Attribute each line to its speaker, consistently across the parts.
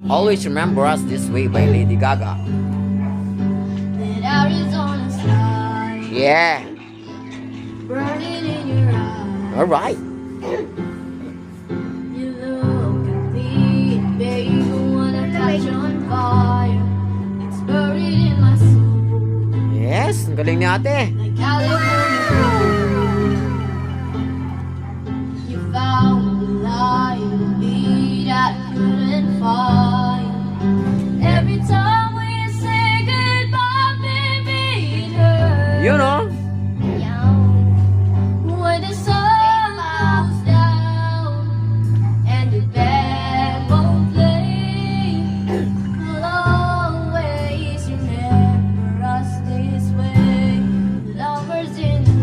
Speaker 1: Always Remember Us This Way by Lady Gaga.
Speaker 2: That Arizona sky,
Speaker 1: Yeah.
Speaker 2: burning in your eyes.
Speaker 1: Alright.
Speaker 2: You look at me, baby, wanna catch on fire. It's buried in my soul,
Speaker 1: Yes, ang galing ni ate.
Speaker 2: like California gold. You found a lie in me that I couldn't find. Every time we say goodbye, baby, it hurts.
Speaker 1: You know?
Speaker 2: When the sun goes down and the band won't play, we'll always remember us this way. Lovers in the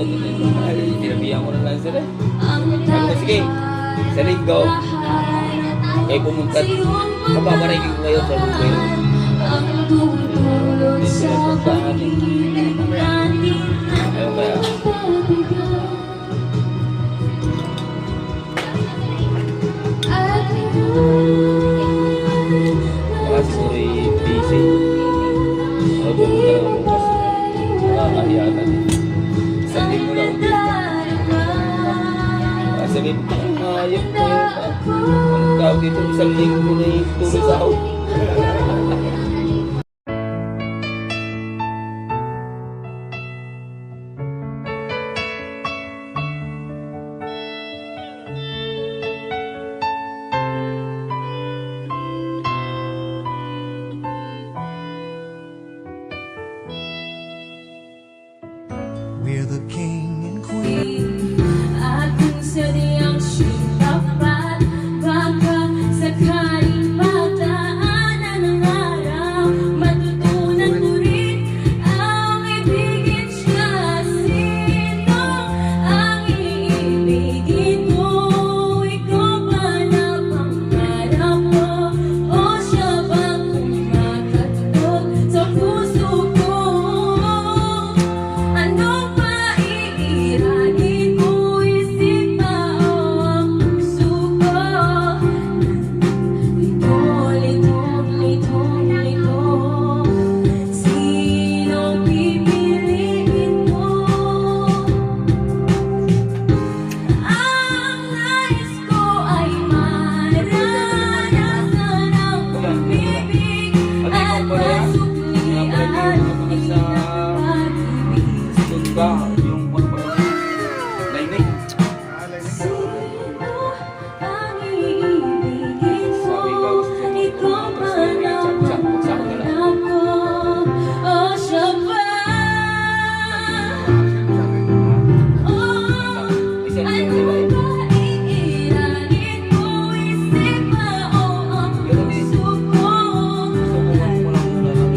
Speaker 3: ko dito. Ay, sinabihan ko na lang sila.
Speaker 2: Ang
Speaker 3: Sabi ko, sige, sa linggo, kayo pumunta. Mababarigin ko kayo sa linggo yun.
Speaker 2: ang tutulog
Speaker 3: Hindi
Speaker 2: sa
Speaker 3: sila puntahan eh.
Speaker 2: pag-ibig
Speaker 3: Ayaw kaya.
Speaker 2: At
Speaker 3: Baka siguro busy. Ako pumunta lang bukas. Nakakahiya na din. Isang linggo lang ulit. Sabi mo, ayok ko yun. Anong tawag dito? Isang linggo na yung tuloy sa ako.
Speaker 4: We're the king and queen.
Speaker 2: At kung sadyang sinapat, baka sakaling pagdaanan ng araw, matutunan mo rin ang ibigin siya. Sino ang iibigin mo? Ikaw ba na pangarap mo? O siya bang kumakatok sa puso ko? Ano ba iiranin ko? Isip ba o ang puso ko? Lito, sinong pipiliin mo? Ang nais ko ay maranasan ang pag-ibig at masuklian ng pag-ibig.
Speaker 3: Doon ba? Yung ano ba? Limit.
Speaker 2: Sino ang iibigin mo?
Speaker 3: Sabi ko, gusto mo
Speaker 2: Ikaw ba ang pangarap ko? O siya ba?
Speaker 3: Isa
Speaker 2: Ano
Speaker 3: lang sila eh.
Speaker 2: ba iiranin mo? Isip ba o ang puso ko?
Speaker 3: Subukan mo lang muna lang.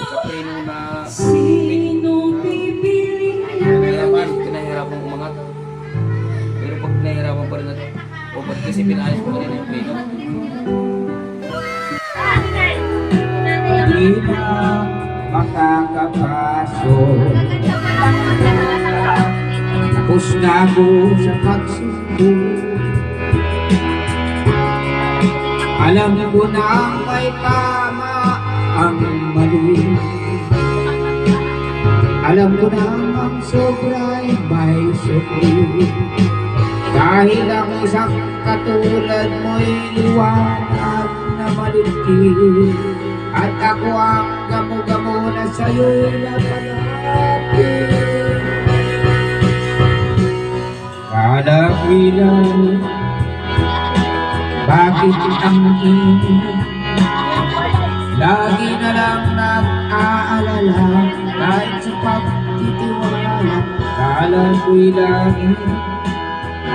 Speaker 3: Sa preno na
Speaker 2: Sino pipili?
Speaker 3: nahirapan, pinahirapan umangat. Pero pag nahirapan pa rin natin, o ba't kasi pinayos ko kanina yung preno?
Speaker 5: Di na makakapasok. Tapos na ako sa pagsuko. Alam ko na may tama ang mali. Alam ko na ang sobra'y may sukli. Dahil ang isang katulad mo'y liwanag na malimti. At ako ang gamo-gamo na sa'yo'y napalapit. Kada kailan, bakit ang init? Lagi na lang nag-aalala kahit sa pagtitiwala. Kala ko'y langit,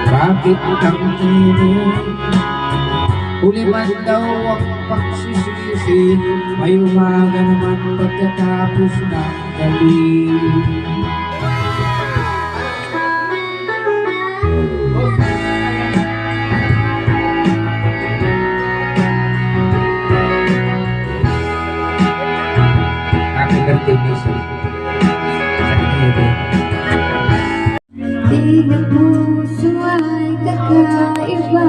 Speaker 5: bakit ang init? Huli man daw ang pagsisisi, may umaga naman pagkatapos ng gabi. Happy birthday, Missy.
Speaker 2: Di na puso ay kakaiba.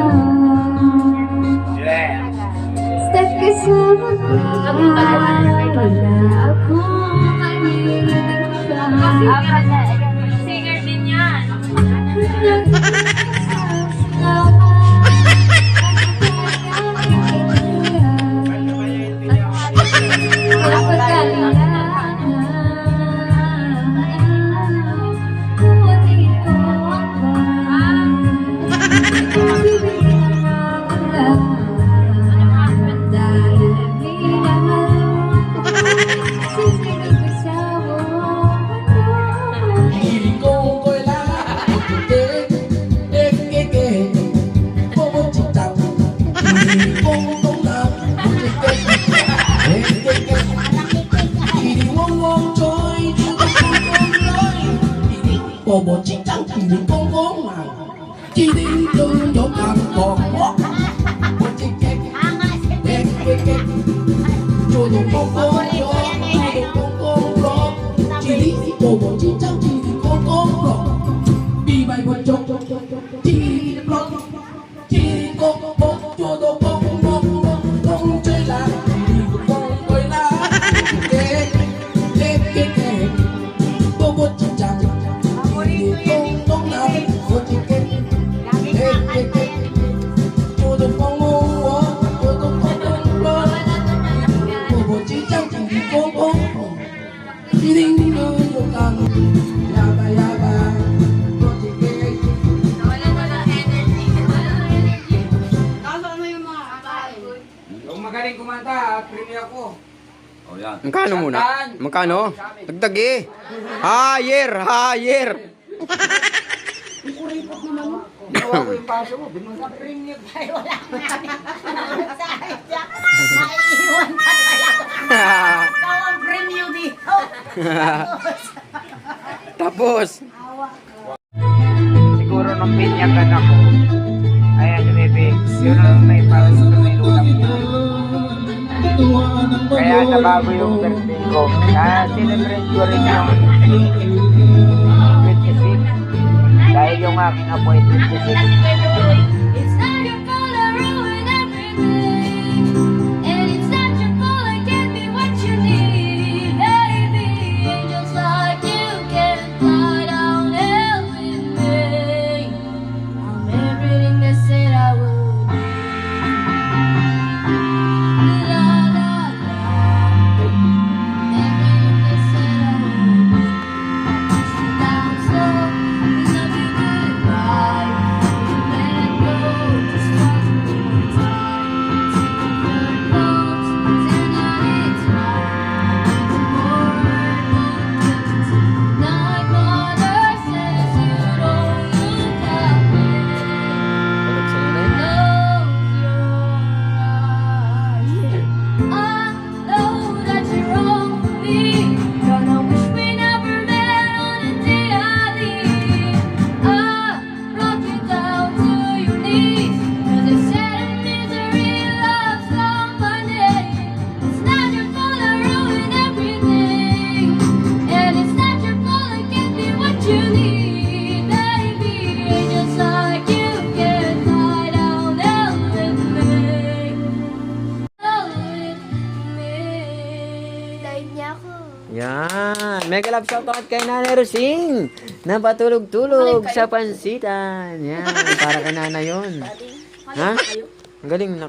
Speaker 2: Step kasama ka, wala akong kanina pa.
Speaker 5: tô bộ chiếc trắng chỉ đi con con mà chỉ đi đường chỗ càng còn quá bộ chiếc kẹt kẹt kẹt kẹt chỗ đồ con con đó đồ con con đó chỉ đi tô bộ chiếc trắng chỉ đi con đó đi bay qua chỗ chỉ đi con chỉ đi con chỗ đồ con con chơi là con chơi là kẹt kẹt kẹt kẹt tô bộ chiếc trắng con nào bộ chiếc kẹt kẹt kẹt kẹt chỗ đồ con ngon chỗ đồ con đó tô bộ chiếc trắng chỉ đi con chỉ đi đường chỗ càng yaba bộ chiếc kẹt
Speaker 6: Yung magaling kumanta, premium ako.
Speaker 3: O yan.
Speaker 1: Magkano muna? Magkano? Dagdag eh. Higher! Higher!
Speaker 6: Ginawa ko yung paso mo, bimang premium tayo.
Speaker 7: Maiiwan pa kaya. Ikaw ang premium dito.
Speaker 1: Tapos,
Speaker 6: Siguro nung pinyagan ako, ayan yung bebe, yun ang may parang sa may ulam na. Kaya nabago yung birthday ko. Celebrate ko rin yung 26. Dahil yung aking appointment 26.
Speaker 2: It's not your fault I ruined everything, and it's not your fault I can't be what you need, baby. Angels like you can fly down hell with me. I'm everything they said I would be. La la la, everything they said I would be. I'll push you down slow, 'cause love you goodbye. Let go, just one more time. Take the third notes, pretend that it's right. Night mother says you don't look happy.
Speaker 1: balik sa nanay.
Speaker 2: Close your eyes. I know that you're wrong for me. Gonna wish we never met on the day I leave. I brought you down to your knees, 'cause they said in misery loves company. It's not your fault I ruined everything, and it's not your fault I can't be what you need, baby. Angels like you can fly down hell with me. Hell with me. Lain niya ako.
Speaker 1: Yan. Mega love shoutout kay Nanay Rosing. Napatulog-tulog sa pansitan. Yan. Para kay Nanay yun. Ha? Ang galing na.